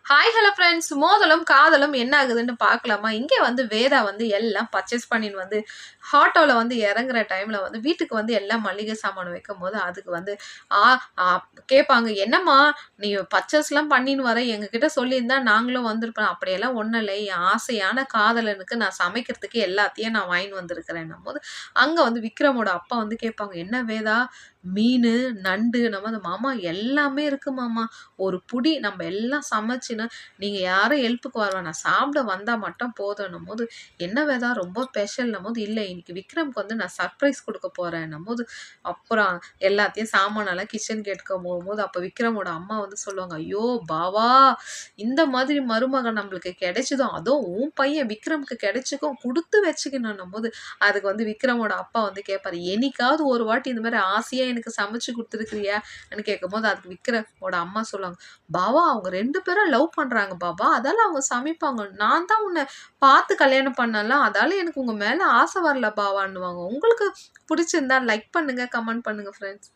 Hi hello friends, மோதலும் காதலும் என்ன ஆகுதுன்னு பார்க்கலாமா? இங்கே வந்து வேதா வந்து எல்லாம் பர்ச்சேஸ் பண்ணின்னு வந்து ஆட்டோவில் வந்து இறங்குற டைமில் வந்து வீட்டுக்கு வந்து எல்லாம் மளிகை சாமான் வைக்கும்போது அதுக்கு வந்து ஆ ஆ கேட்பாங்க, என்னம்மா நீ பர்ச்சேஸ்லாம் பண்ணின்னு வர, எங்ககிட்ட சொல்லியிருந்தா நாங்களும் வந்திருப்போம். அப்படியெல்லாம் ஒன்றும் இல்லை, என் ஆசையான காதலனுக்கு நான் சமைக்கிறதுக்கு எல்லாத்தையும் நான் வாங்கின்னு வந்திருக்கிறேன்னும் போது அங்கே வந்து விக்ரமோட அப்பா வந்து கேட்பாங்க, என்ன வேதா மீன் நண்டு நம்ம அந்த மாமா எல்லாமே இருக்கு மாமா, ஒரு புடி நம்ம எல்லாம் சமைச்சுன்னா நீங்கள் யாரும் ஹெல்ப்புக்கு வரவா, நான் சாப்பிட வந்தால் மட்டும் போதும்னும் போது என்ன வேதா ரொம்ப ஸ்பெஷல்னும் போது, இல்லை இன்னைக்கு விக்ரம்க்கு வந்து நான் சர்ப்ரைஸ் கொடுக்க போகிறேன்னும் போது அப்புறம் எல்லாத்தையும் சாமானெல்லாம் கிச்சன் கேட்க போகும்போது அப்போ விக்ரமோட அம்மா வந்து சொல்லுவாங்க, ஐயோ பாவா, இந்த மாதிரி மருமகன் நம்மளுக்கு கிடைச்சதும் அதுவும் உன் பையன் விக்ரம்க்கு கிடைச்சிக்கும் கொடுத்து வச்சுக்கணும் போது அதுக்கு வந்து விக்ரமோட அப்பா வந்து கேட்பாரு, என்னைக்காவது ஒரு வாட்டி இந்த மாதிரி ஆசையாக எனக்கு சமைச்சு கொடுத்துருக்கிறியான்னு கேட்கும்போது அதுக்கு விக்ரமோட அம்மா சொல்லுவாங்க, பாவா அவங்க 2 பேரும் லவ் பண்றாங்க பாபா, அதால அவங்க சமைப்பாங்க, நான் தான் உன்னை பார்த்து கல்யாணம் பண்ணல, அதால எனக்கு உங்க மேல ஆசை வரல பாவான்னுவாங்க. உங்களுக்கு பிடிச்சிருந்தா லைக் பண்ணுங்க, கமெண்ட் பண்ணுங்க ஃப்ரெண்ட்ஸ்.